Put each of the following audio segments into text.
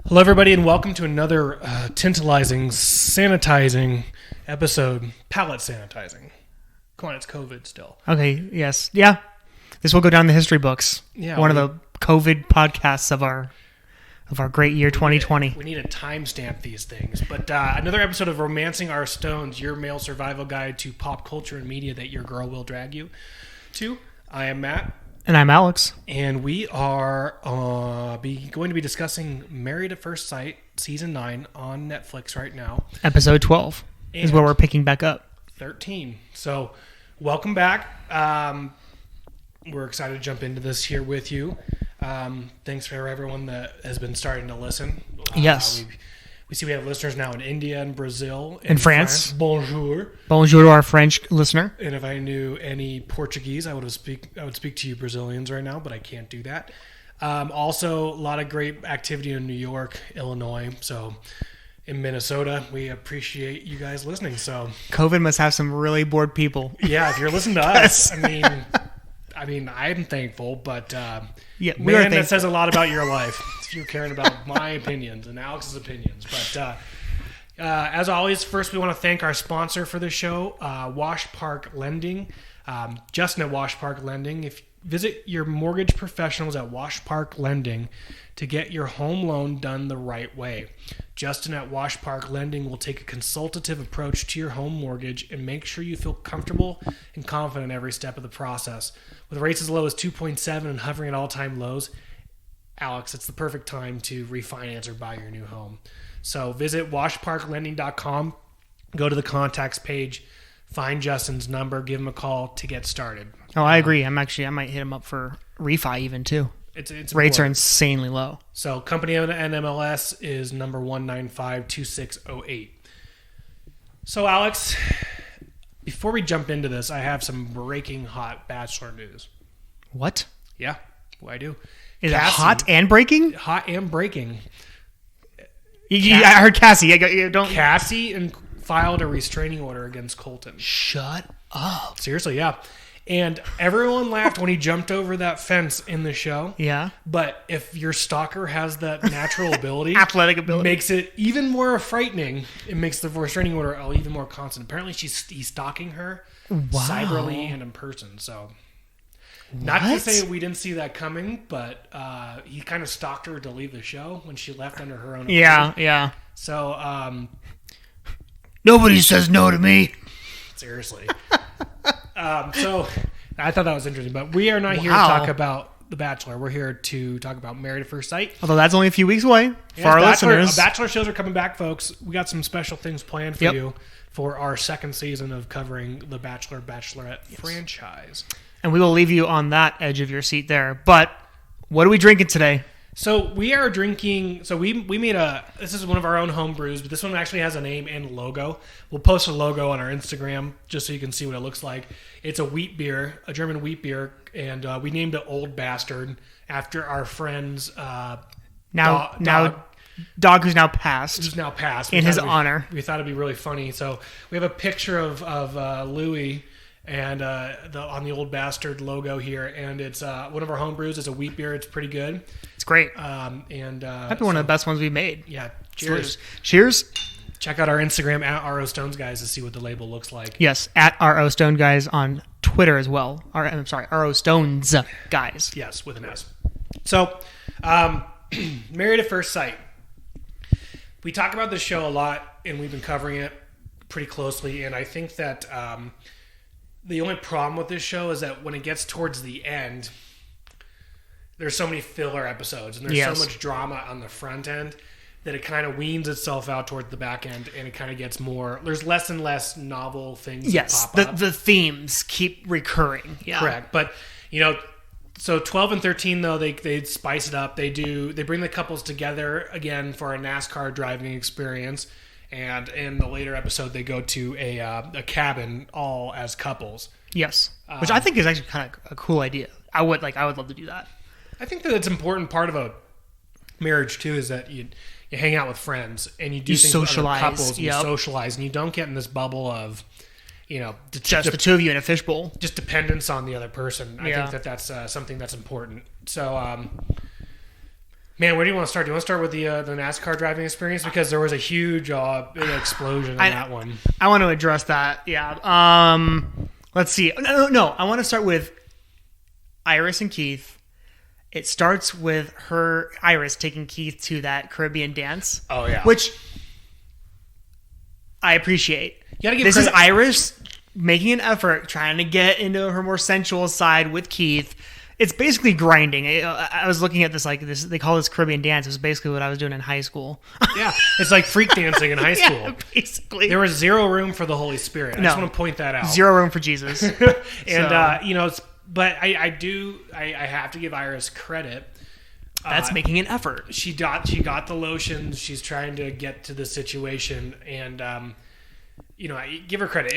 Hello, everybody, and welcome to another tantalizing, sanitizing episode. Palate sanitizing. Come on, it's COVID still. Okay, yes. Yeah. This will go down in the history books. Yeah, One of the COVID podcasts of our great year 2020. We need to timestamp these things. But another episode of Romancing Our Stones, your male survival guide to pop culture and media that your girl will drag you to. I am Matt. And I'm Alex. And we are going to be discussing Married at First Sight, Season 9 on Netflix right now. Episode 12 is where we're picking back up. 13. So, welcome back. We're excited to jump into this here with you. Thanks for everyone that has been starting to listen. Yes. We see we have listeners now in India and Brazil. In France. Bonjour. Bonjour to our French listener. And if I knew any Portuguese, I would speak to you Brazilians right now, but I can't do that. Also, a lot of great activity in New York, Illinois. So, in Minnesota, we appreciate you guys listening. So, COVID must have some really bored people. Yeah, if you're listening to us, I mean, I'm thankful, but man, that says a lot about your life if you're caring about my opinions and Alex's opinions. But as always, first we want to thank our sponsor for the show, Wash Park Lending. Justin at Wash Park Lending. Visit your mortgage professionals at Wash Park Lending to get your home loan done the right way. Justin at Wash Park Lending will take a consultative approach to your home mortgage and make sure you feel comfortable and confident every step of the process. With rates as low as 2.7 and hovering at all-time lows, Alex, it's the perfect time to refinance or buy your new home. So visit washparklending.com, go to the contacts page, find Justin's number, give him a call to get started. Oh, I agree. I might hit him up for refi even too. It's rates are insanely low. So company NMLS is number 1952608. So Alex, before we jump into this, I have some breaking hot Bachelor news. What? Yeah, I do. Is it hot and breaking? Hot and breaking. I heard Cassie. Cassie filed a restraining order against Colton. Shut up. Seriously, yeah. And everyone laughed when he jumped over that fence in the show. Yeah. But if your stalker has that natural ability, athletic ability, makes it even more frightening. It makes the restraining order even more constant. Apparently, he's stalking her cyberly and in person. So, not to say we didn't see that coming, but he kind of stalked her to leave the show when she left under her own. Yeah. So, nobody says no to me. Seriously. So I thought that was interesting, but we are not here to talk about The Bachelor. We're here to talk about Married at First Sight. Although that's only a few weeks away for our listeners. Bachelor shows are coming back, folks. We got some special things planned for you for our second season of covering the Bachelor Bachelorette franchise. And we will leave you on that edge of your seat there. But what are we drinking today? So we are drinking. So we made this is one of our own home brews, but this one actually has a name and logo. We'll post a logo on our Instagram just so you can see what it looks like. It's a wheat beer, a German wheat beer, and we named it Old Bastard after our friend's dog who's now passed. In his honor. We thought it'd be really funny. So we have a picture of Louis and on the Old Bastard logo here, and it's one of our home brews. It's a wheat beer. It's pretty good. It's great. Might be one of the best ones we've made. Yeah. Cheers. Cheers. Check out our Instagram at RO Stones Guys to see what the label looks like. Yes, at RO Stone Guys on Twitter as well. RO Stones Guys. Yes, with an S. So, Married at First Sight. We talk about this show a lot, and we've been covering it pretty closely, and I think that the only problem with this show is that when it gets towards the end, there's so many filler episodes, and there's so much drama on the front end that it kind of weans itself out towards the back end, and it kind of gets more. There's less and less novel things. Yes, that pop up. The themes keep recurring. Yeah. Correct, but so 12 and 13 though they spice it up. They bring the couples together again for a NASCAR driving experience, and in the later episode they go to a cabin all as couples. Yes, which I think is actually kind of a cool idea. I would love to do that. I think that it's an important part of a marriage too, is that you hang out with friends and you do things socialize, with other couples, and you socialize, and you don't get in this bubble of just the two of you in a fishbowl, just dependence on the other person. I think that's something that's important. So Man, where do you want to start? Do you want to start with the NASCAR driving experience? Because there was a huge big explosion in that one. I want to address that. Yeah. Let's see. No. I want to start with Iris and Keith. It starts with Iris taking Keith to that Caribbean dance. Oh yeah. Which I appreciate. You gotta give this credit. Is Iris making an effort, trying to get into her more sensual side with Keith. It's basically grinding. I was looking at this, they call this Caribbean dance. It was basically what I was doing in high school. Yeah, it's like freak dancing in high school. Yeah, basically. There was zero room for the Holy Spirit. I just want to point that out. Zero room for Jesus. And, but I have to give Iris credit. That's making an effort. She got the lotions. She's trying to get to the situation. And, I give her credit.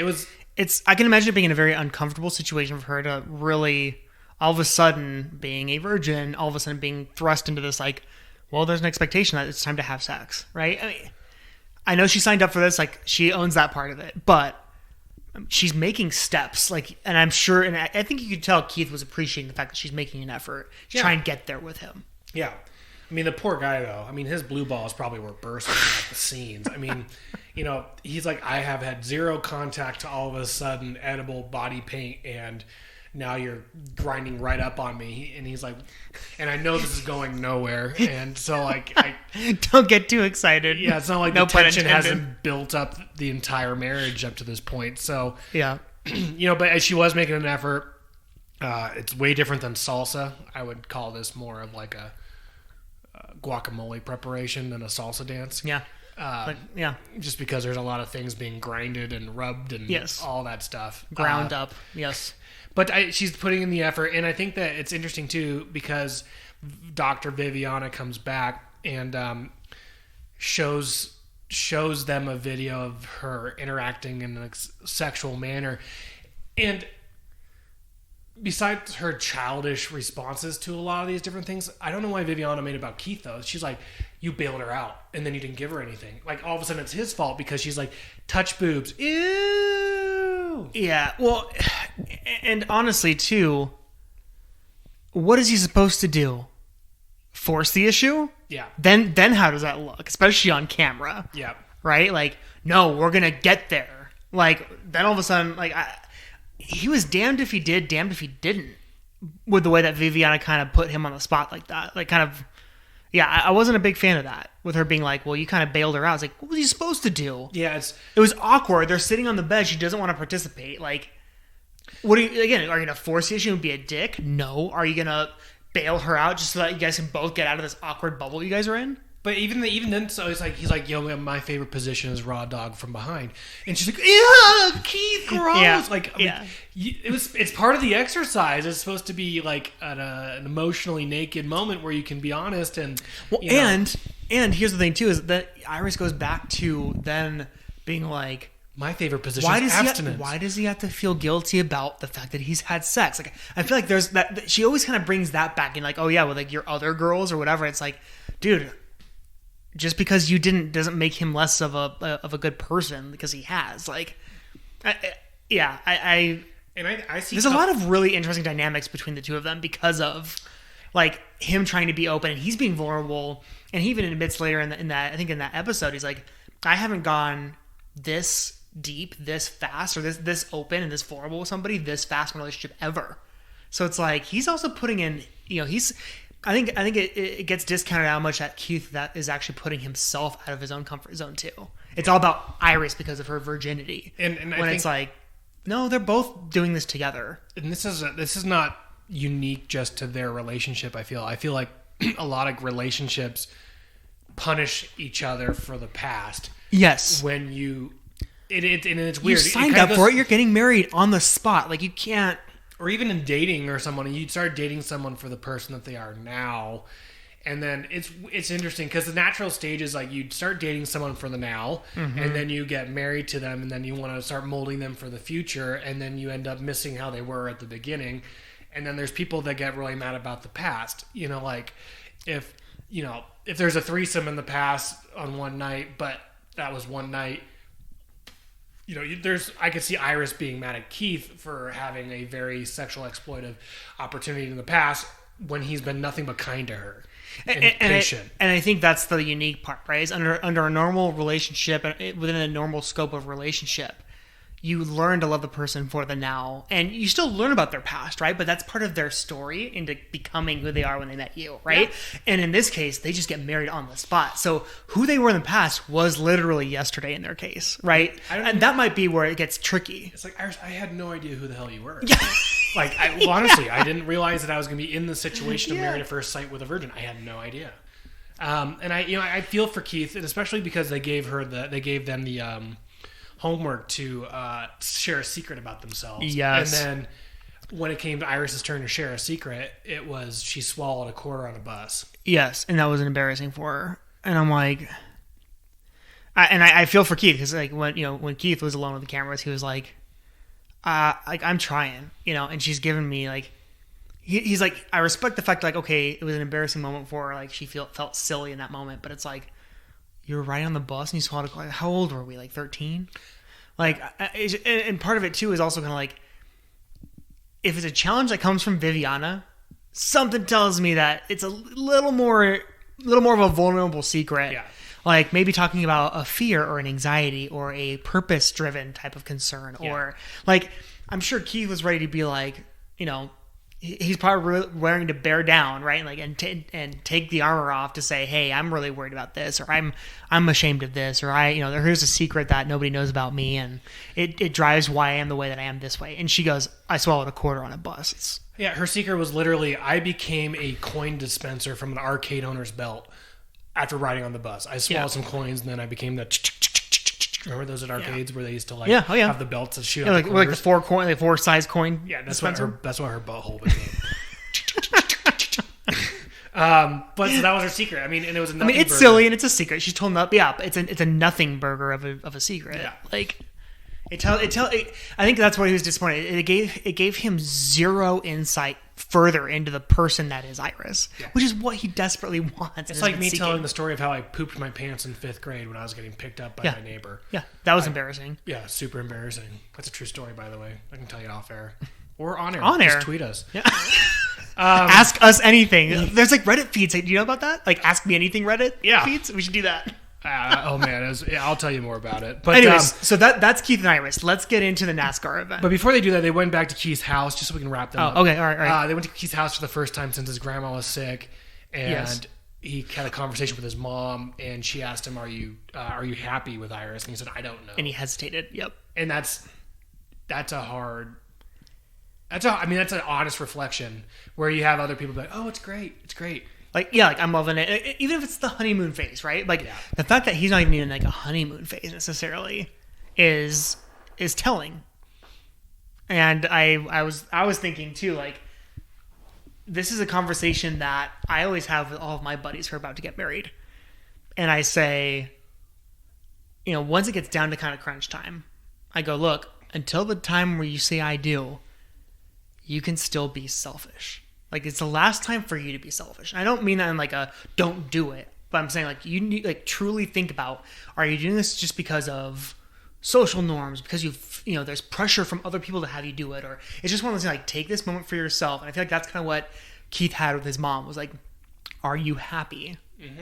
I can imagine it being in a very uncomfortable situation for her to really... all of a sudden, being a virgin, all of a sudden being thrust into this, there's an expectation that it's time to have sex, right? I mean, I know she signed up for this, she owns that part of it, but she's making steps, and I'm sure, and I think you could tell Keith was appreciating the fact that she's making an effort to try and get there with him. Yeah. I mean, the poor guy, though, his blue balls probably were bursting at the seams. He's like, I have had zero contact to all of a sudden edible body paint, and now you're grinding right up on me. And he's like, and I know this is going nowhere. And so I don't get too excited. Yeah, it's not like the tension hasn't built up the entire marriage up to this point. So yeah, but she was making an effort. It's way different than salsa. I would call this more of like a guacamole preparation than a salsa dance. Yeah. Just because there's a lot of things being grinded and rubbed and all that stuff. Ground up. Yes. But she's putting in the effort, and I think that it's interesting too because Dr. Viviana comes back and shows them a video of her interacting in a sexual manner, and besides her childish responses to a lot of these different things, I don't know why Viviana made it about Keith though. She's like, you bailed her out, and then you didn't give her anything. Like all of a sudden, it's his fault because she's like, touch boobs, ew. Yeah, well, and honestly, too, what is he supposed to do? Force the issue? Yeah. Then how does that look? Especially on camera. Yeah. Right? No, we're gonna get there. Then all of a sudden, he was damned if he did, damned if he didn't. With the way that Viviana kind of put him on the spot like that, I wasn't a big fan of that. With her being like, well, you kind of bailed her out. It's what was he supposed to do? Yeah, it was awkward. They're sitting on the bed. She doesn't want to participate. What are you gonna force the issue and be a dick? No. Are you gonna bail her out just so that you guys can both get out of this awkward bubble you guys are in? But even then, so it's he's like, yo, my favorite position is raw dog from behind, and she's like, yeah, Keith, gross. Yeah. It's part of the exercise. It's supposed to be an emotionally naked moment where you can be honest and. Well, and here's the thing too is that Iris goes back to then being like, my favorite position is abstinence. Why does he have to feel guilty about the fact that he's had sex? I feel like there's that she always kind of brings that back in with your other girls or whatever. It's like, dude. Just because you didn't doesn't make him less of a good person because he has I see there's a lot of really interesting dynamics between the two of them because of him trying to be open and he's being vulnerable, and he even admits later in that I think in that episode he's like, I haven't gone this deep, this fast, or this open and this vulnerable with somebody this fast in a relationship ever. So it's he's also putting in I think it gets discounted how much that Keith that is actually putting himself out of his own comfort zone too. It's all about Iris because of her virginity, and when it's no, they're both doing this together. And this is not unique just to their relationship. I feel like a lot of relationships punish each other for the past. Yes, when and it's weird. You signed up for it. You're getting married on the spot. You can't. Or even in dating or someone, you start dating someone for the person that they are now, and then it's interesting because the natural stage is you start dating someone for the now, and then you get married to them, and then you want to start molding them for the future, and then you end up missing how they were at the beginning, and then there's people that get really mad about the past. If there's a threesome in the past on one night, but that was one night. I could see Iris being mad at Keith for having a very sexual exploitive opportunity in the past when he's been nothing but kind to her. and patient. And I think that's the unique part, right? Is under a normal relationship, within a normal scope of relationship, you learn to love the person for the now, and you still learn about their past, right? But that's part of their story into becoming who they are when they met you, right? Yeah. And in this case, they just get married on the spot. So who they were in the past was literally yesterday in their case, right? And that might be where it gets tricky. It's like, Iris, I had no idea who the hell you were. Yeah. Like, honestly, I didn't realize that I was going to be in the situation of married at first sight with a virgin. I had no idea. And I feel for Keith, and especially because they gave them the homework to share a secret about themselves. Yes. And then when it came to Iris's turn to share a secret, it was she swallowed a quarter on a bus. Yes, and that was embarrassing for her. And I'm like, I feel for Keith because like when Keith was alone with the cameras, he was like I'm trying, and she's giving me like. He's like, I respect the fact like, okay, it was an embarrassing moment for her, like she felt silly in that moment, but it's like. You were riding on the bus and you swallowed a quarter. How old were we? Like 13? Like, and part of it too is also kind of like, if it's a challenge that comes from Viviana, something tells me that it's a little more of a vulnerable secret. Yeah. Like maybe talking about a fear or an anxiety or a purpose-driven type of concern, or like, I'm sure Keith was ready to be like, he's probably willing to bear down, right? Like, and take the armor off to say, hey, I'm really worried about this, or I'm ashamed of this, or here's a secret that nobody knows about me, and it drives why I am the way that I am this way. And she goes, I swallowed a quarter on a bus. Her secret was literally, I became a coin dispenser from an arcade owner's belt after riding on the bus. I swallowed some coins, and then I became the. Remember those at arcades where they used to have the belts that shoot out like the four size coin. Yeah, that's what her butthole became. But so that was her secret. I mean, and it was a nothing it's burger. Silly and it's a secret. She's told up. Yeah, it's a nothing burger of a secret. Yeah. Like I think that's what he was disappointed. It gave him zero insight further into the person that is Iris, which is what he desperately wants. It's like me telling the story of how I pooped my pants in 5th grade when I was getting picked up by my neighbor. Yeah, that was embarrassing. Yeah, super embarrassing. That's a true story, by the way. I can tell you off air or on air. Just tweet us. Yeah. Ask us anything. There's like Reddit feeds. Do you know about that? Like Ask Me Anything Reddit feeds. We should do that. Oh man, I'll tell you more about it. But anyways, so that's Keith and Iris. Let's get into the NASCAR event. But before they do that, they went back to Keith's house just so we can wrap them up. Okay, all right. They went to Keith's house for the first time since his grandma was sick, and he had a conversation with his mom, and she asked him, "Are you happy with Iris?" And he said, "I don't know." And he hesitated. Yep. And that's an honest reflection where you have other people be like, "Oh, it's great, it's great." Like I'm loving it, even if it's the honeymoon phase, right? Like the fact that he's not even in like a honeymoon phase necessarily is telling. And I was thinking too, like this is a conversation that I always have with all of my buddies who are about to get married, and I say, once it gets down to kind of crunch time, I go, look, until the time where you say I do, you can still be selfish. Like, it's the last time for you to be selfish. And I don't mean that in like a don't do it, but I'm saying like you need like truly think about, are you doing this just because of social norms, because there's pressure from other people to have you do it, or it's just one of those things like take this moment for yourself. And I feel like that's kind of what Keith had with his mom was like, are you happy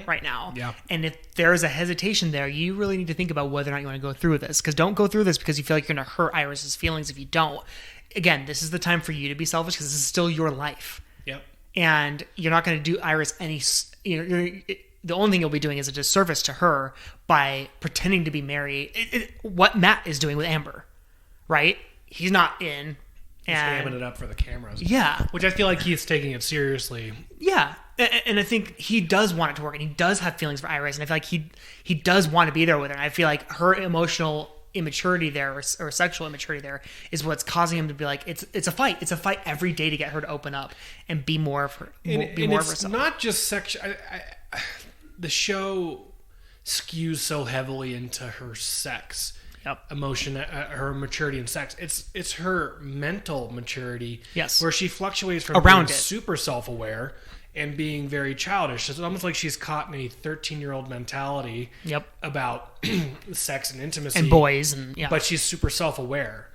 right now? Yeah. And if there is a hesitation there, you really need to think about whether or not you want to go through with this, because don't go through this because you feel like you're going to hurt Iris's feelings if you don't. Again, this is the time for you to be selfish because this is still your life. Yep. And you're not going to do Iris any. The only thing you'll be doing is a disservice to her by pretending to be married. What Matt is doing with Amber, right? He's not in. He's hamming it up for the cameras. Yeah. Which I feel like he's taking it seriously. Yeah. And I think he does want it to work, and he does have feelings for Iris, and I feel like he does want to be there with her. And I feel like her emotional immaturity there or sexual immaturity there is what's causing him to be like it's a fight. It's a fight every day to get her to open up and be more of her. Be more of herself. It's not just sexual. The show skews so heavily into her sex, emotion, her maturity in sex. It's her mental maturity, where she fluctuates from being super self-aware and being very childish. It's almost like she's caught in a 13-year-old mentality about sex and intimacy and boys, but she's super self-aware.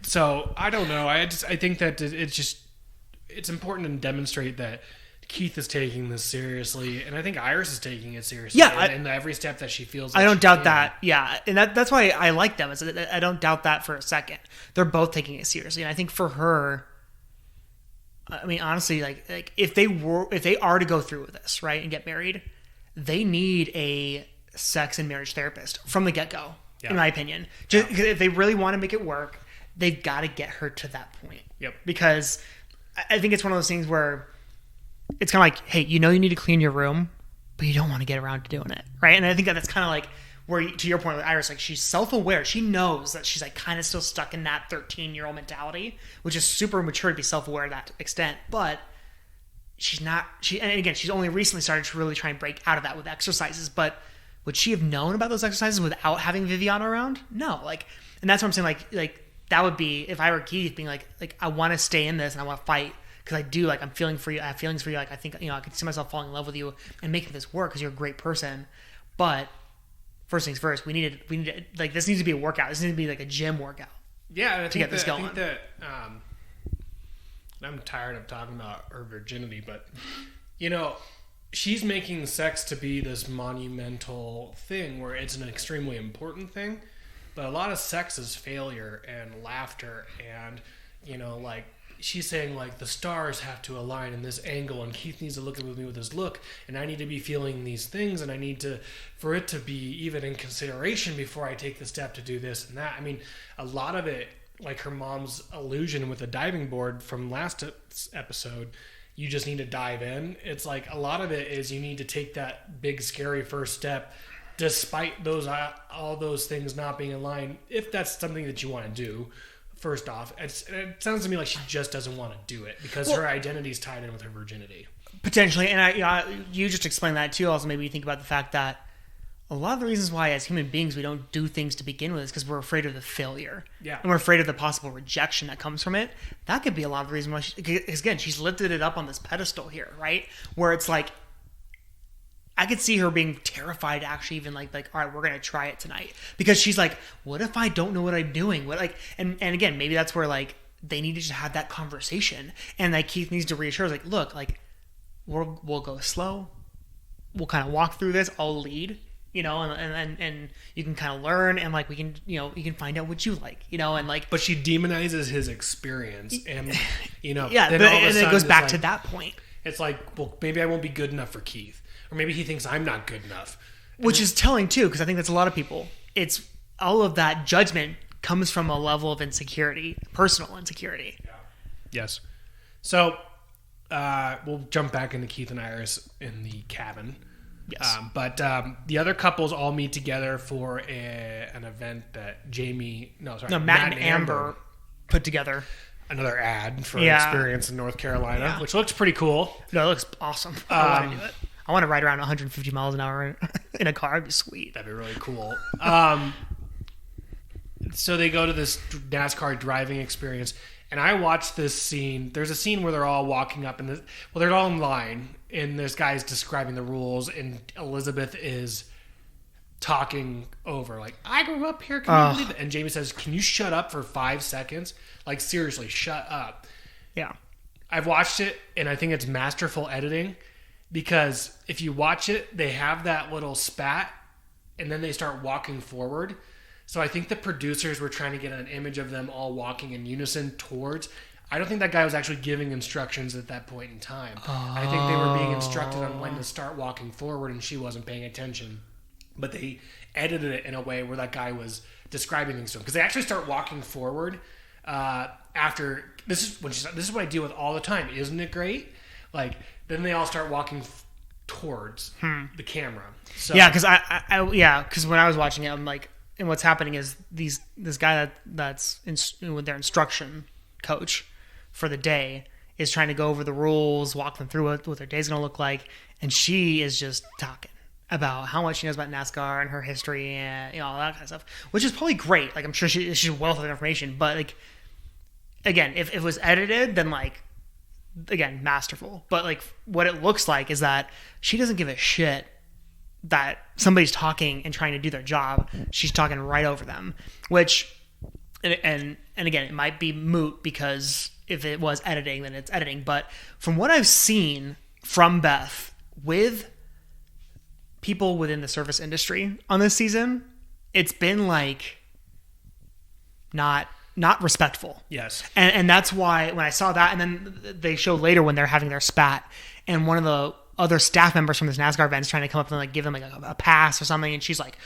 So I don't know. I think that it's important to demonstrate that Keith is taking this seriously, and I think Iris is taking it seriously. Yeah, and every step that she feels. Like I don't doubt that. Yeah, and that's why I like them. I don't doubt that for a second. They're both taking it seriously, and I think for her, I mean, honestly, like if they are to go through with this, right, and get married, they need a sex and marriage therapist from the get-go, in my opinion. Just if they really want to make it work, they've got to get her to that point. Yep. Because I think it's one of those things where it's kind of like, hey, you need to clean your room, but you don't want to get around to doing it, right? And I think that's kind of like where, to your point with Iris, like she's self-aware. She knows that she's like kind of still stuck in that 13-year-old mentality, which is super mature to be self-aware to that extent, but she's not. And again, she's only recently started to really try and break out of that with exercises, but would she have known about those exercises without having Viviana around? No. And that's what I'm saying. Like that would be, if I were Keith, being like I want to stay in this and I want to fight because I do, like, I'm feeling for you. I have feelings for you. Like, I think, I could see myself falling in love with you and making this work because you're a great person. But first things first, we need to, like, this needs to be a workout. This needs to be like a gym workout. Yeah. To get this going. I think that, I'm tired of talking about her virginity, but, she's making sex to be this monumental thing where it's an extremely important thing, but a lot of sex is failure and laughter and, like, she's saying, like, the stars have to align in this angle and Keith needs to look at me with his look and I need to be feeling these things and I need to, for it to be even in consideration before I take the step to do this and that. I mean, a lot of it, like her mom's illusion with the diving board from last episode, you just need to dive in. It's like a lot of it is you need to take that big scary first step despite all those things not being in line, if that's something that you want to do. First off, it sounds to me like she just doesn't want to do it because her identity is tied in with her virginity. Potentially, and you just explained that too. Also, maybe you think about the fact that a lot of the reasons why, as human beings, we don't do things to begin with is because we're afraid of the failure. Yeah. And we're afraid of the possible rejection that comes from it. That could be a lot of the reason why, because again, she's lifted it up on this pedestal here, right? Where it's like, I could see her being terrified to actually even like, all right, we're going to try it tonight. Because she's like, what if I don't know what I'm doing? And again, maybe that's where like they need to just have that conversation. And like Keith needs to reassure us, like, look, like we'll go slow. We'll kind of walk through this. I'll lead, and you can kind of learn and like we can, you can find out what you like, and like. But she demonizes his experience and, Yeah, and it goes back to that point. It's like, well, maybe I won't be good enough for Keith. Or maybe he thinks I'm not good enough. Which is telling, too, because I think that's a lot of people. It's all of that judgment comes from a level of insecurity, personal insecurity. Yeah. Yes. So we'll jump back into Keith and Iris in the cabin. Yes. But the other couples all meet together for an event that Matt and Amber put together. Another ad for Experience in North Carolina, which looks pretty cool. No, it looks awesome. I want to do it. I want to ride around 150 miles an hour in a car. It'd be sweet. That'd be really cool. So they go to this NASCAR driving experience, and I watched this scene. There's a scene where they're all walking up, and they're all in line, and this guy's describing the rules, and Elizabeth is talking over, like, I grew up here, can you believe it? And Jamie says, can you shut up for 5 seconds? Like, seriously, shut up. Yeah. I've watched it, and I think it's masterful editing. Because if you watch it, they have that little spat, and then they start walking forward. So I think the producers were trying to get an image of them all walking in unison towards. I don't think that guy was actually giving instructions at that point in time. I think they were being instructed on when to start walking forward, and she wasn't paying attention. But they edited it in a way where that guy was describing things to him. Because they actually start walking forward after... This is what I deal with all the time. Isn't it great? Like... Then they all start walking towards the camera. So, yeah, because when I was watching it, I'm like, and what's happening is this guy that's with their instruction coach for the day is trying to go over the rules, walk them through what their day's going to look like, and she is just talking about how much she knows about NASCAR and her history and all that kind of stuff, which is probably great. Like I'm sure she's a wealth of information, but like again, if it was edited, then like. Again, masterful. But like what it looks like is that she doesn't give a shit that somebody's talking and trying to do their job. She's talking right over them, which and again, it might be moot because if it was editing, then it's editing. But from what I've seen from Beth with people within the service industry on this season, it's been like not respectful. Yes. And that's why when I saw that, and then they show later when they're having their spat, and one of the other staff members from this NASCAR event is trying to come up and like give them like a pass or something, and she's like,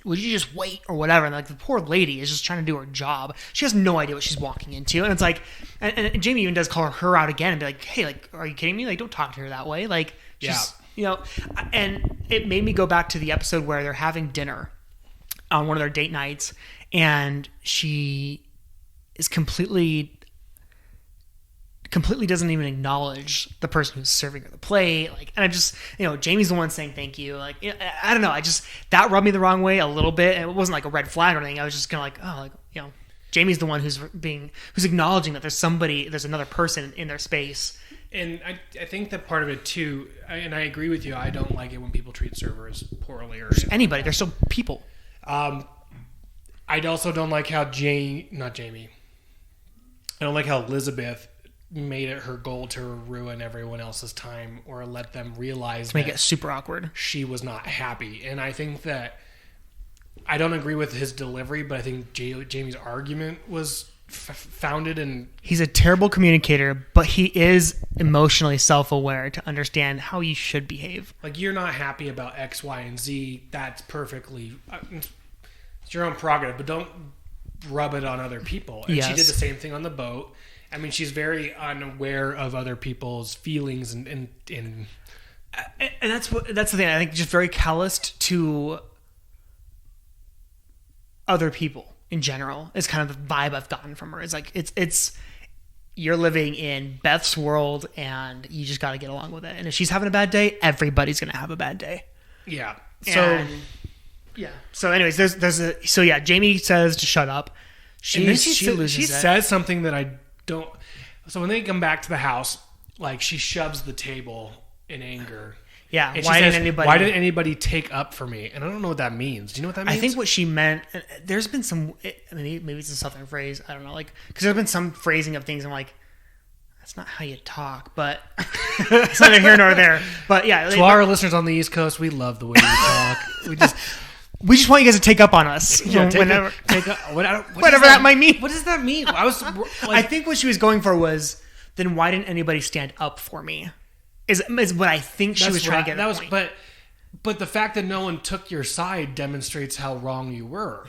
would you just wait or whatever? And like the poor lady is just trying to do her job. She has no idea what she's walking into. And it's like, and Jamie even does call her out again and be like, hey, like, are you kidding me? Like, don't talk to her that way. Like, just, you know, and it made me go back to the episode where they're having dinner on one of their date nights, and she is completely doesn't even acknowledge the person who's serving her the plate. Like, and I just, you know, Jamie's the one saying thank you. Like, I don't know. That rubbed me the wrong way a little bit. And it wasn't like a red flag or anything. I was just kind of like, oh, like, you know, Jamie's the one who's acknowledging that there's another person in their space. And I think that part of it too, and I agree with you, I don't like it when people treat servers poorly or anybody. They're still people. I also don't like how I don't like how Elizabeth made it her goal to ruin everyone else's time or let them realize to make it super awkward. She was not happy. And I think that I don't agree with his delivery, but I think Jamie's argument was founded in... He's a terrible communicator, but he is emotionally self-aware to understand how you should behave. Like, you're not happy about X, Y, and Z. That's perfectly... It's your own prerogative, but don't rub it on other people. And she did the same thing on the boat. I mean, she's very unaware of other people's feelings and that's the thing. I think just very calloused to other people in general is kind of the vibe I've gotten from her. It's like it's you're living in Beth's world and you just got to get along with it. And if she's having a bad day, everybody's going to have a bad day. Yeah. So anyways, Jamie says to shut up. She says something that I don't. So when they come back to the house, like, she shoves the table in anger. Yeah. And why didn't anybody take up for me? And I don't know what that means. Do you know what that means? I think what she meant. There's been some. Maybe it's a Southern phrase. I don't know. Like, because there's been some phrasing of things. I'm like, that's not how you talk. But it's neither here nor there. But yeah. To our listeners on the East Coast, we love the way we talk. We just want you guys to take up on us. Yeah, whatever that might mean. What does that mean? I think what she was going for was, then why didn't anybody stand up for me? Is what I think she was trying to get at. But the fact that no one took your side demonstrates how wrong you were.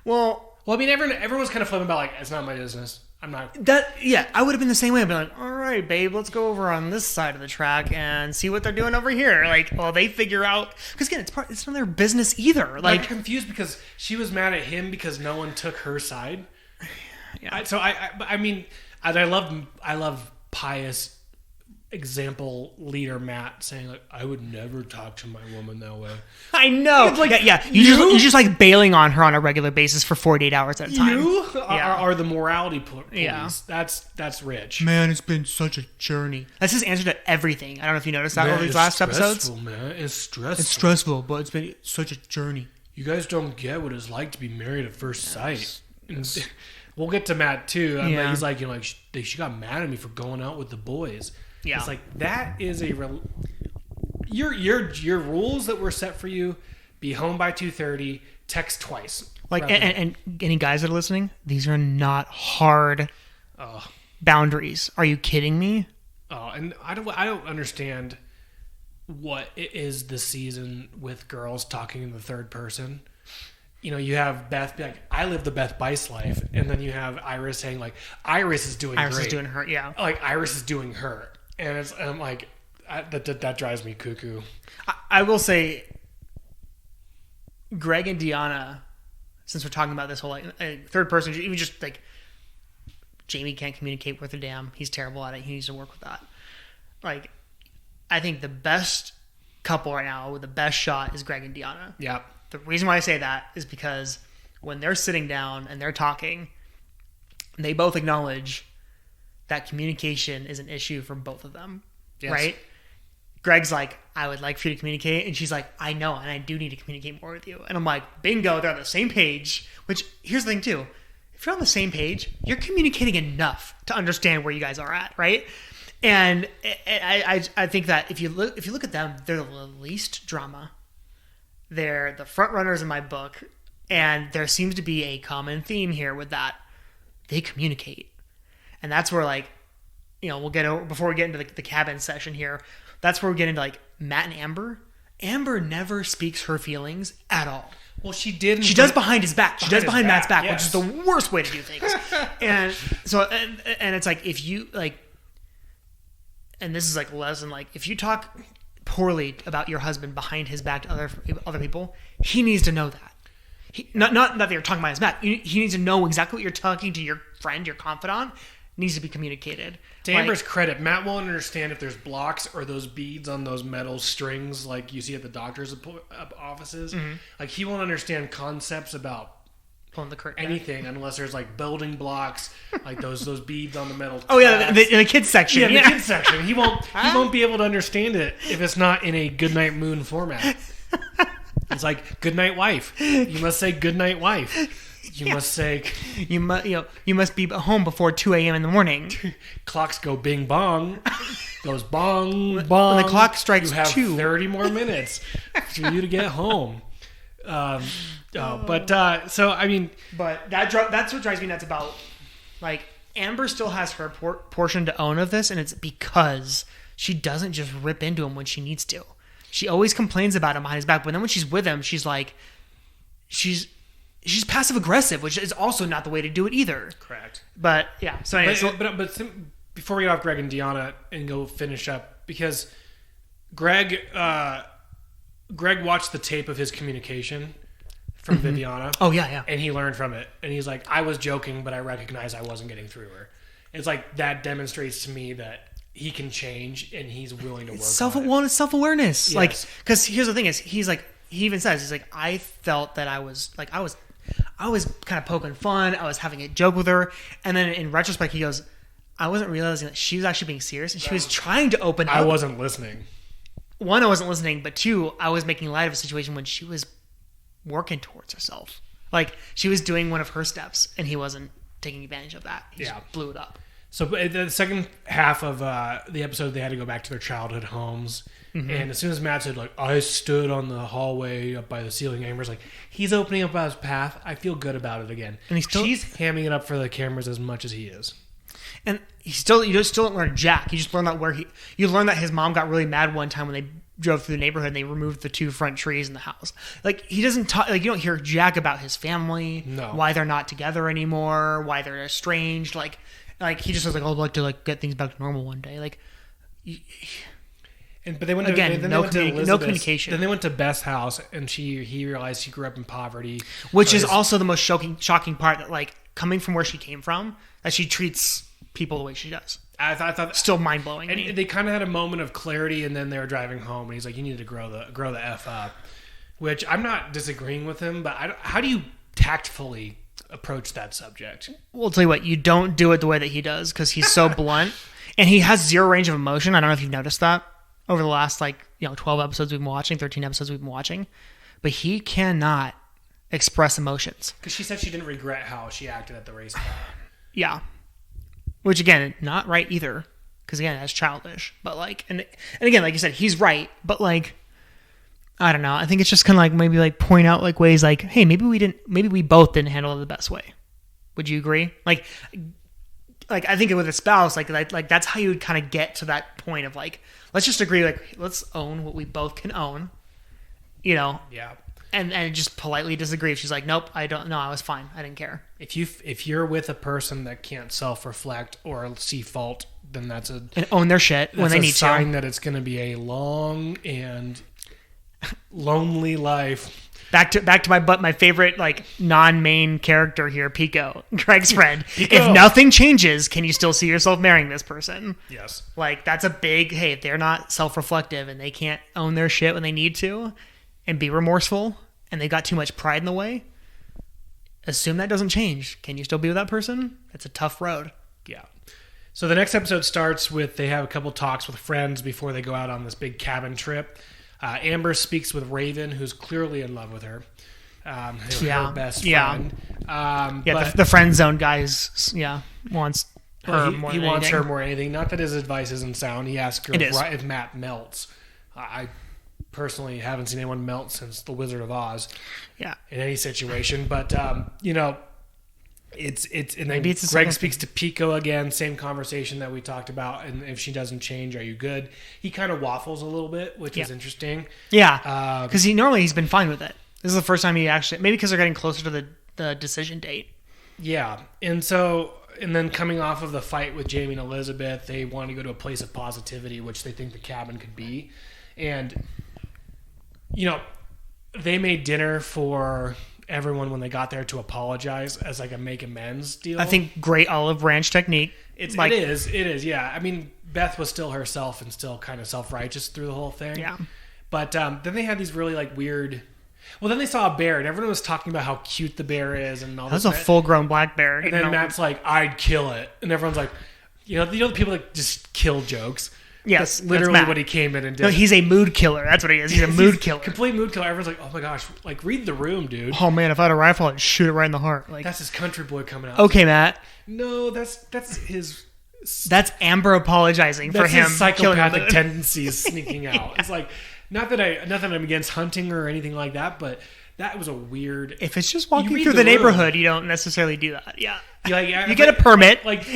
Well, I mean, everyone's kind of flipping about, like, it's not my business. I'm not... I would have been the same way. I'd be like, all right, babe, let's go over on this side of the track and see what they're doing over here. Like, well, they figure out... Because, again, it's not their business either. Like, I'm confused because she was mad at him because no one took her side. Yeah. I love pious example leader Matt saying, like, I would never talk to my woman that way. I know. It's like, you're just like bailing on her on a regular basis for 48 hours at a time. You are the morality police. Yeah. That's rich. Man, it's been such a journey. That's his answer to everything. I don't know if you noticed that over these last episodes. Man, it's stressful. It's stressful, but it's been such a journey. You guys don't get what it's like to be married at first sight. Yes. We'll get to Matt too. He's like, she got mad at me for going out with the boys. Yeah. It's like, that is your rules that were set for you. Be home by 2:30. Text twice. Like, and any guys that are listening, these are not hard boundaries. Are you kidding me? Oh, and I don't understand what it is this season with girls talking in the third person. You have Beth be like, I live the Beth Bice life, and then you have Iris saying, like, Iris is doing Iris is doing her, yeah. Like, Iris is doing her. And I'm like, that drives me cuckoo. I will say, Greg and Deanna, since we're talking about this whole like third person, even just like Jamie can't communicate with a damn. He's terrible at it. He needs to work with that. Like, I think the best couple right now with the best shot is Greg and Deanna. Yeah. The reason why I say that is because when they're sitting down and they're talking, they both acknowledge that communication is an issue for both of them, yes. Right? Greg's like, I would like for you to communicate. And she's like, I know, and I do need to communicate more with you. And I'm like, bingo, they're on the same page. Which, here's the thing too. If you're on the same page, you're communicating enough to understand where you guys are at, right? And I think that if you look at them, they're the least drama. They're the front runners in my book, and there seems to be a common theme here with that. They communicate, and that's where like, we'll get over before we get into the cabin session here. That's where we get into like Matt and Amber. Amber never speaks her feelings at all. Well, she didn't. She does behind his back. She does behind Matt's back, yes. Which is the worst way to do things. And so, and it's like if you like, and this is like a lesson. Like if you talk poorly about your husband behind his back to other people, he needs to know that. Not that you're talking behind his back. He needs to know exactly what you're talking to your friend, your confidant. Needs to be communicated. To Amber's credit, Matt won't understand if there's blocks or those beads on those metal strings like you see at the doctor's offices. Mm-hmm. Like he won't understand concepts about pulling the curtain anything unless there's like building blocks, like those beads on the metal. Oh yeah, in the kids section. Yeah, the kids section. He won't be able to understand it if it's not in a Goodnight Moon format. It's like Goodnight Wife. You must say Goodnight Wife. You must say you must be home before 2 a.m. in the morning. Clocks go bing bong, goes bong bong. When the clock strikes you have 2, 30 more minutes for you to get home. So I mean, but that's what drives me nuts about like Amber still has her portion to own of this, and it's because she doesn't just rip into him when she needs to. She always complains about him behind his back, but then when she's with him, she's like, she's passive aggressive, which is also not the way to do it either. Correct. But yeah. So anyway, but before we get off Greg and Deanna and go finish up, because Greg watched the tape of his communication from Viviana. Oh yeah. And he learned from it, and he's like, I was joking, but I recognized I wasn't getting through her. It's like that demonstrates to me that he can change and he's willing to work. It's self-awareness. Yes. Like, because here's the thing: is he even says he's like, I felt that I was kind of poking fun. I was having a joke with her. And then in retrospect, he goes, I wasn't realizing that she was actually being serious. And she was trying to open up. I wasn't listening. One, I wasn't listening. But two, I was making light of a situation when she was working towards herself. Like, she was doing one of her steps. And he wasn't taking advantage of that. He just blew it up. So the second half of the episode, they had to go back to their childhood homes. Mm-hmm. And as soon as Matt said, like, I stood on the hallway up by the ceiling, Amber's like, he's opening up his path. I feel good about it again. And she's hamming it up for the cameras as much as he is. And you still don't learn jack. You just learn that you learn that his mom got really mad one time when they drove through the neighborhood and they removed the 2 front trees in the house. Like, he doesn't talk, like, you don't hear jack about his family, why they're not together anymore, why they're estranged. Like he just says, like, oh, I'd like to like get things back to normal one day. Like, but they went to, again, no communication. Then they went to Beth's house, and he realized she grew up in poverty, which is also the most shocking part. That, like, coming from where she came from, that she treats people the way she does. I thought still mind blowing. And they kind of had a moment of clarity, and then they were driving home, and he's like, "You need to grow the f up," which I'm not disagreeing with him, but how do you tactfully approach that subject? Well, I'll tell you what, you don't do it the way that he does, because he's so blunt, and he has zero range of emotion. I don't know if you've noticed that over the last 12 episodes we've been watching, 13 episodes we've been watching, but he cannot express emotions. Because she said she didn't regret how she acted at the race car. Yeah. Which, again, not right either, because, again, that's childish. But, like, and again, like you said, he's right, but, like, I don't know. I think it's just kind of like maybe like point out like ways like, hey, maybe we both didn't handle it the best way. Would you agree? Like I think with a spouse, like that's how you would kind of get to that point of like, let's just agree, like, let's own what we both can own, Yeah. And just politely disagree. If she's like, nope, I don't. No, I was fine. I didn't care. If you're with a person that can't self-reflect or see fault, then and own their shit when they need to. That's a sign that it's going to be a long and lonely life. Back to my favorite like non-main character here, Pico, Greg's friend. Pico. If nothing changes, can you still see yourself marrying this person? Yes. Like, that's a big, hey, if they're not self-reflective and they can't own their shit when they need to and be remorseful and they got too much pride in the way, assume that doesn't change. Can you still be with that person? It's a tough road. Yeah. So the next episode starts with they have a couple talks with friends before they go out on this big cabin trip. Amber speaks with Raven, who's clearly in love with her. Her best friend. The friend zone guys, wants her more he than wants anything. her more than anything. Not that his advice isn't sound. He asked her if Matt melts. I personally haven't seen anyone melt since The Wizard of Oz. Yeah. In any situation, but it's and then Maybe it's Greg speaks to Pico again, same conversation that we talked about, and if she doesn't change, are you good? He kind of waffles a little bit, which is interesting. Yeah, because he's been fine with it. This is the first time he actually, maybe because they're getting closer to the decision date. Yeah, and then coming off of the fight with Jamie and Elizabeth, they want to go to a place of positivity, which they think the cabin could be, and they made dinner for everyone when they got there to apologize as like a make amends deal. I think great olive branch technique. It is. Yeah. I mean, Beth was still herself and still kind of self-righteous through the whole thing. Yeah. But then they had these really like weird. Well, then they saw a bear and everyone was talking about how cute the bear is and all this. That was a full-grown black bear. And then Matt's like, "I'd kill it," and everyone's like, the people like just kill jokes. Yes, that's literally what he came in and did. No, he's a mood killer. That's what he is. He's a mood killer. Complete mood killer. Everyone's like, "Oh my gosh!" Like, read the room, dude. Oh man, if I had a rifle, I'd shoot it right in the heart. Like that's his country boy coming out. Okay, Matt. No, that's his. That's Amber apologizing for him. His psychopathic tendencies sneaking out. It's like not that I'm against hunting or anything like that, but that was a weird. If it's just walking through the neighborhood, you don't necessarily do that. Yeah, you get a permit. Like,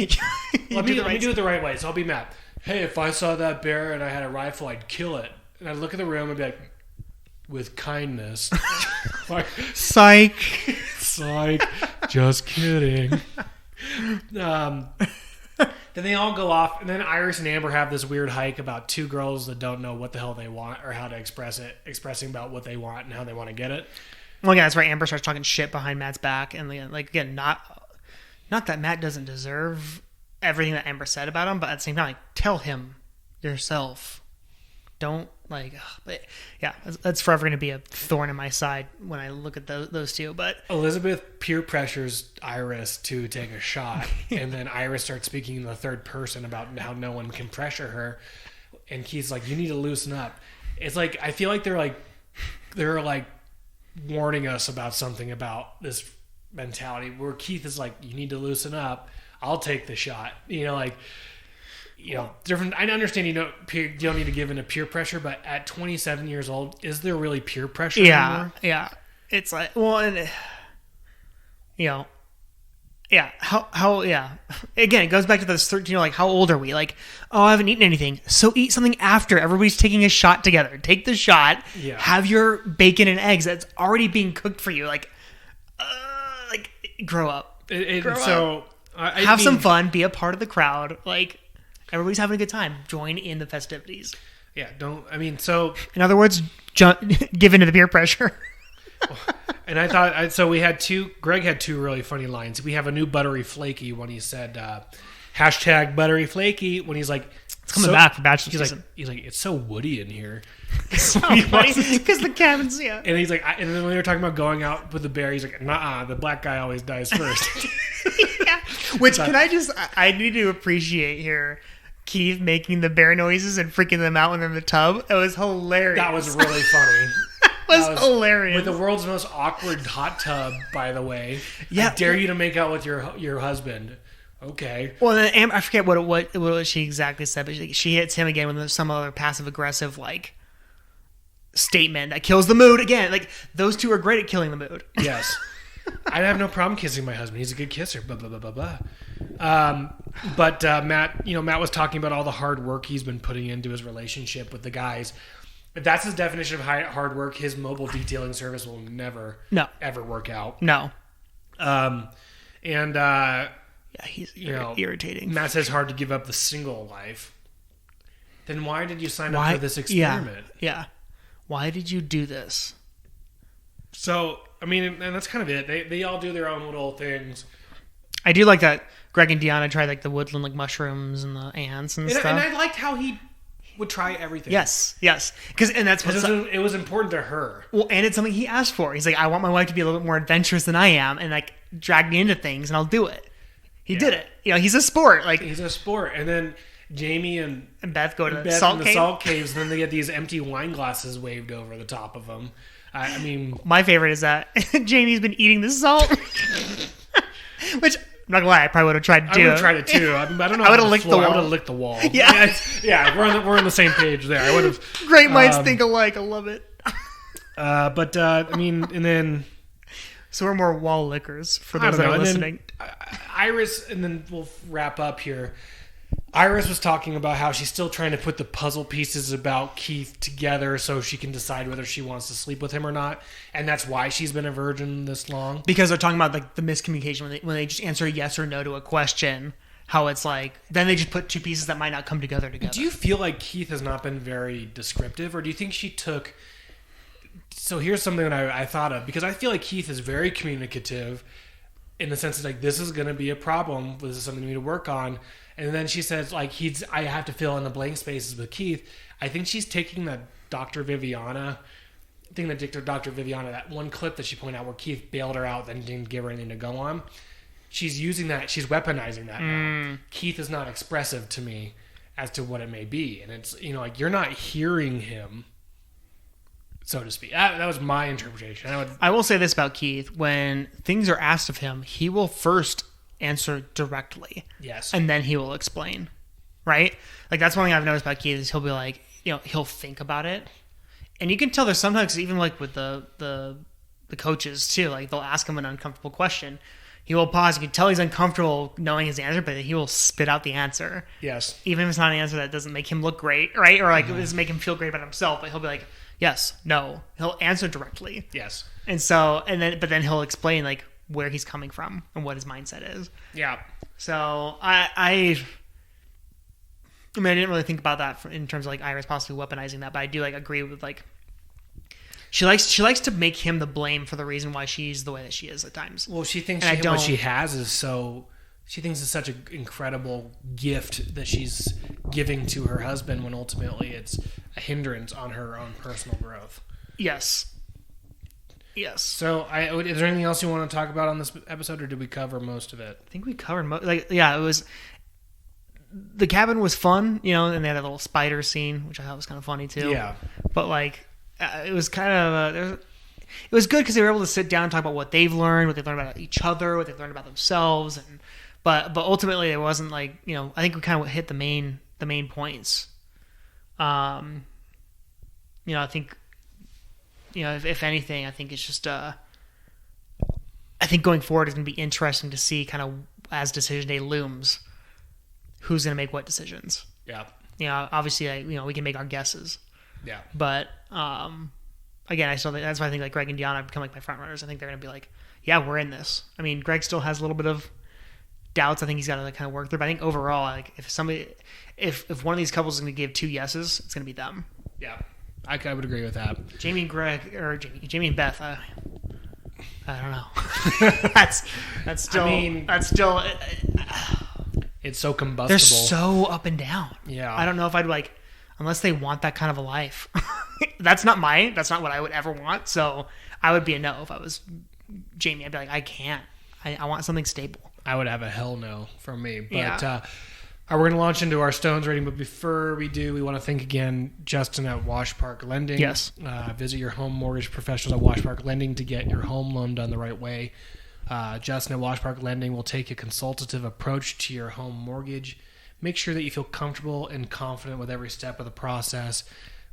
let me do it the right way. So I'll be Matt. Hey, if I saw that bear and I had a rifle, I'd kill it. And I'd look at the room and be like, with kindness. Like, Psych. Just kidding. Then they all go off, and then Iris and Amber have this weird hike about two girls that don't know what the hell they want or how to expressing about what they want and how they want to get it. Well, yeah, that's right. Amber starts talking shit behind Matt's back, and like again, not that Matt doesn't deserve everything that Amber said about him, but at the same time, like, tell him yourself. Don't but yeah, that's forever going to be a thorn in my side when I look at those two. But Elizabeth peer pressures Iris to take a shot, and then Iris starts speaking in the third person about how no one can pressure her, and Keith's like, "You need to loosen up." It's like I feel like they're like warning us about something about this mentality where Keith is like, "You need to loosen up. I'll take the shot." Different. I understand you don't need to give in to peer pressure, but at 27 years old, is there really peer pressure anymore? Yeah. It's like, well, and how again, it goes back to this 13, like, how old are we? Like, oh, I haven't eaten anything, so eat something after. Everybody's taking a shot together. Take the shot. Yeah. Have your bacon and eggs that's already being cooked for you. Like grow up. Grow up. Have some fun. Be a part of the crowd. Like, everybody's having a good time. Join in the festivities. Yeah, in other words, give in to the peer pressure. And I thought, so we had Greg had two really funny lines. We have a new Buttery Flaky when he said, hashtag Buttery Flaky, when he's like, it's coming back for Bachelor season. He's like, it's so woody in here. It's so funny because the cabin's, yeah. And he's like, and then when they were talking about going out with the bear, he's like, nah, the black guy always dies first. Yeah. Which, I need to appreciate here, Keith making the bear noises and freaking them out when they're in the tub. It was hilarious. That was really funny. That was hilarious. With the world's most awkward hot tub, by the way. Yeah. I dare you to make out with your husband. Okay. Well, then I forget what she exactly said, but she hits him again with some other passive aggressive like statement that kills the mood again. Like, those two are great at killing the mood. Yes. I have no problem kissing my husband. He's a good kisser. Blah blah blah blah blah. But Matt was talking about all the hard work he's been putting into his relationship with the guys. If that's his definition of hard work, his mobile detailing service will never ever work out. No. He's irritating. Matt says hard to give up the single life. Then why did you sign up for this experiment? Yeah. Why did you do this? So, I mean, and that's kind of it. They all do their own little things. I do like that Greg and Deanna tried like the woodland like mushrooms and the ants and stuff. And I liked how he would try everything. Yes. Because it was important to her. Well, and it's something he asked for. He's like, I want my wife to be a little bit more adventurous than I am, and like drag me into things, and I'll do it. He did it. He's a sport. Like, he's a sport. And then Jamie and Beth go to the salt caves, and then they get these empty wine glasses waved over the top of them. I mean, my favorite is that Jamie's been eating the salt, which I'm not gonna lie, I probably would have tried to. I would have tried it too. I don't know. I would have licked the wall. I would have licked the wall. Yeah. We're on the same page there. I would have. Great minds think alike. I love it. And then. So we're more wall lickers for those that are listening. Iris, and then we'll wrap up here. Iris was talking about how she's still trying to put the puzzle pieces about Keith together so she can decide whether she wants to sleep with him or not. And that's why she's been a virgin this long. Because they're talking about like the miscommunication when they just answer yes or no to a question. How it's like, then they just put two pieces that might not come together. Do you feel like Keith has not been very descriptive? Or do you think she took... So here's something that I thought of. Because I feel like Keith is very communicative in the sense that like, this is going to be a problem. This is something we need to work on. And then she says, like, I have to fill in the blank spaces with Keith. I think she's taking that Dr. Viviana, that one clip that she pointed out where Keith bailed her out and didn't give her anything to go on. She's using that. She's weaponizing that now. Keith is not expressive to me as to what it may be. And it's, like, you're not hearing him, so to speak. That was my interpretation. I will say this about Keith. When things are asked of him, he will first answer directly. Yes. And then he will explain. Right? Like, that's one thing I've noticed about Keith is he'll be like, he'll think about it. And you can tell there's sometimes, even like with the coaches too, like they'll ask him an uncomfortable question. He will pause. You can tell he's uncomfortable knowing his answer, but he will spit out the answer. Yes. Even if it's not an answer that doesn't make him look great, right? Or like it doesn't make him feel great about himself, but he'll be like, yes, no. He'll answer directly. Yes. But then he'll explain like where he's coming from and what his mindset is. Yeah. So I didn't really think about that in terms of like Iris possibly weaponizing that, but I do like agree with like she likes to make him the blame for the reason why she's the way that she is at times. Well, she thinks what she has is she thinks it's such an incredible gift that she's giving to her husband when ultimately it's a hindrance on her own personal growth. Yes. So, is there anything else you want to talk about on this episode, or did we cover most of it? I think we covered most. It was the cabin was fun, and they had a little spider scene, which I thought was kind of funny too. Yeah, but like it was kind of it was good because they were able to sit down and talk about what they've learned, what they've learned about each other, what they've learned about themselves, but ultimately it wasn't like I think we kind of hit the main points. I think. If anything, I think it's just. I think going forward is going to be interesting to see kind of as decision day looms, who's going to make what decisions. Yeah. Obviously, we can make our guesses. Yeah. But again, I still think that's why I think like Greg and Deanna have become like my front runners. I think they're going to be like, yeah, we're in this. I mean, Greg still has a little bit of doubts. I think he's got to like kind of work through. But I think overall, like if one of these couples is going to give two yeses, it's going to be them. Yeah. I would agree with that. Jamie and Greg, or Jamie and Beth. I don't know. that's still. It's so combustible. They're so up and down. Yeah. I don't know if I'd like, unless they want that kind of a life. That's not what I would ever want. So I would be a no if I was Jamie. I'd be like, I can't. I want something stable. I would have a hell no from me. But we're going to launch into our Stones rating, but before we do, we want to thank again Justin at Wash Park Lending. Yes. Visit your home mortgage professionals at Wash Park Lending to get your home loan done the right way. Justin at Wash Park Lending will take a consultative approach to your home mortgage. Make sure that you feel comfortable and confident with every step of the process.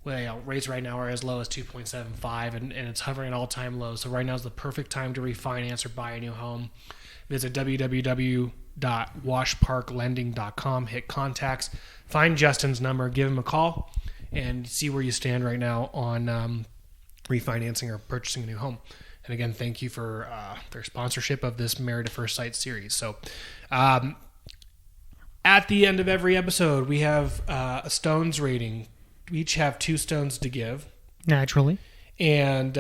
Well, rates right now are as low as 2.75, and it's hovering at all-time lows. So right now is the perfect time to refinance or buy a new home. Visit www.washparklending.com, hit contacts, find Justin's number, give him a call, and see where you stand right now on refinancing or purchasing a new home. And again, thank you for their sponsorship of this Married at First Sight series. So at the end of every episode, we have a Stones rating. We each have 2 stones to give. Naturally. And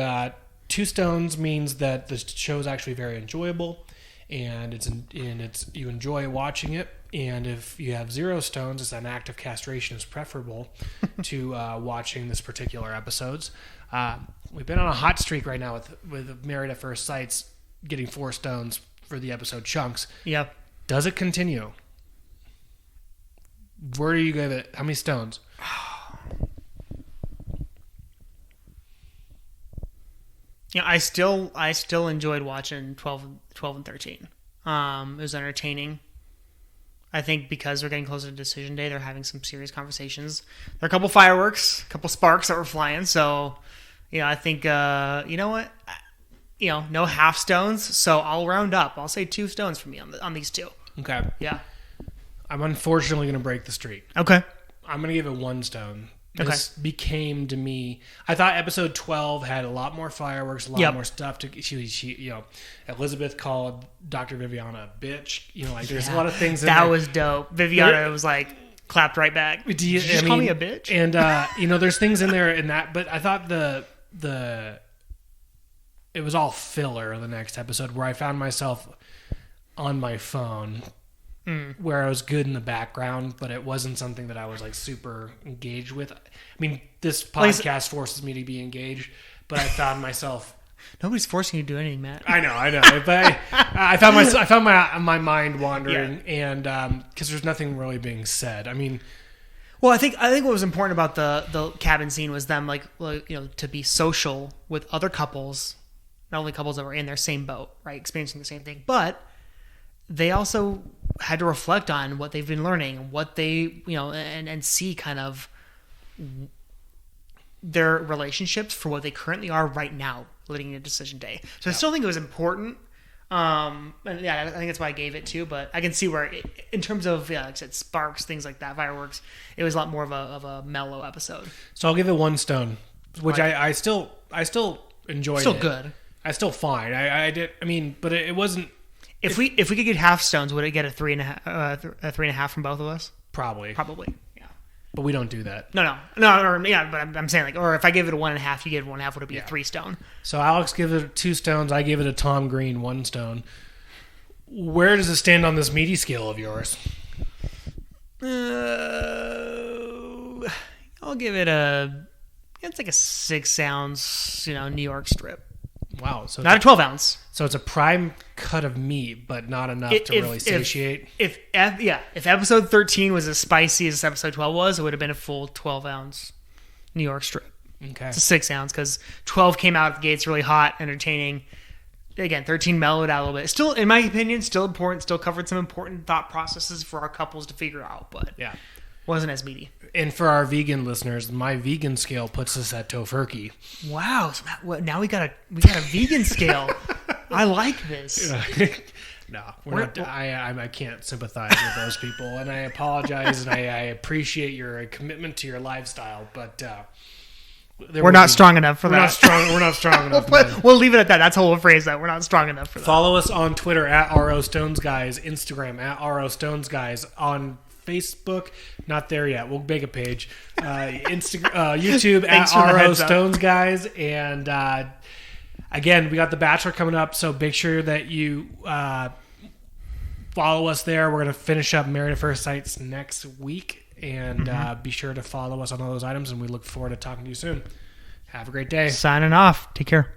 2 stones means that the show is actually very enjoyable. And you enjoy watching it. And if you have 0 stones, it's an act of castration is preferable to watching this particular episodes. We've been on a hot streak right now with Married at First Sights getting 4 stones for the episode chunks. Yep. Does it continue? Where do you give it? How many stones? Yeah, I still enjoyed watching 12 and 13. It was entertaining. I think because we're getting closer to decision day, they're having some serious conversations. There are a couple fireworks, a couple sparks that were flying. So, I think, you know what? No half stones. So I'll round up. I'll say 2 stones for me on these 2. Okay. Yeah. I'm unfortunately going to break the streak. Okay. I'm going to give it 1 stone. This became to me. I thought episode 12 had a lot more fireworks, a lot more stuff. She, Elizabeth called Dr. Viviana a bitch. There's a lot of things. That was dope. Viviana was like clapped right back. Did you just call me a bitch? And there's things in there in that, but I thought it was all filler. The next episode where I found myself on my phone. Where I was good in the background, but it wasn't something that I was like super engaged with. I mean, this podcast forces me to be engaged, but I found myself. Nobody's forcing you to do anything, Matt. I know, but I found my mind wandering, and because there's nothing really being said. I mean, well, I think what was important about the cabin scene was them to be social with other couples, not only couples that were in their same boat, right, experiencing the same thing, but they also had to reflect on what they've been learning, what they, and see kind of their relationships for what they currently are right now, leading into decision day. So I still think it was important. And yeah, I think that's why I gave it 2, but I can see where, in terms of, like I said, sparks, things like that, fireworks, it was a lot more of a mellow episode. So I'll give it 1 stone, which I still enjoyed. Still good. I still fine. I did. I mean, but it wasn't. If we could get half stones, would it get a 3.5 from both of us? Probably. Yeah. But we don't do that. No. Yeah, but I'm saying or if I give it a 1.5, you give it 1.5, would it be a 3 stone? So Alex gives it 2 stones. I give it a Tom Green 1 stone. Where does it stand on this meaty scale of yours? I'll give it it's like a 6 ounce, New York strip. Wow. So not a 12 ounce. So it's a prime cut of meat, but not enough to really satiate. If episode 13 was as spicy as episode 12 was, it would have been a full 12 ounce New York strip. Okay. It's a 6 ounce because 12 came out of the gates really hot, entertaining. Again, 13 mellowed out a little bit. Still, in my opinion, still important. Still covered some important thought processes for our couples to figure out, but wasn't as meaty. And for our vegan listeners, my vegan scale puts us at Tofurkey. Wow! So now we got a vegan scale. I like this. No, we're not. I can't sympathize with those people, and I apologize, and I appreciate your commitment to your lifestyle, but we're not strong enough for that. We're not strong enough. We'll leave it at that. That's how we'll phrase that. We're not strong enough for that. Follow us on Twitter at @ROStonesGuys, Instagram at @ROStonesGuys, on Facebook, not there yet. We'll make a page. YouTube at @ROStonesGuys, and again, we got The Bachelor coming up, so make sure that you follow us there. We're going to finish up Married at First Sight next week, and be sure to follow us on all those items, and we look forward to talking to you soon. Have a great day. Signing off. Take care.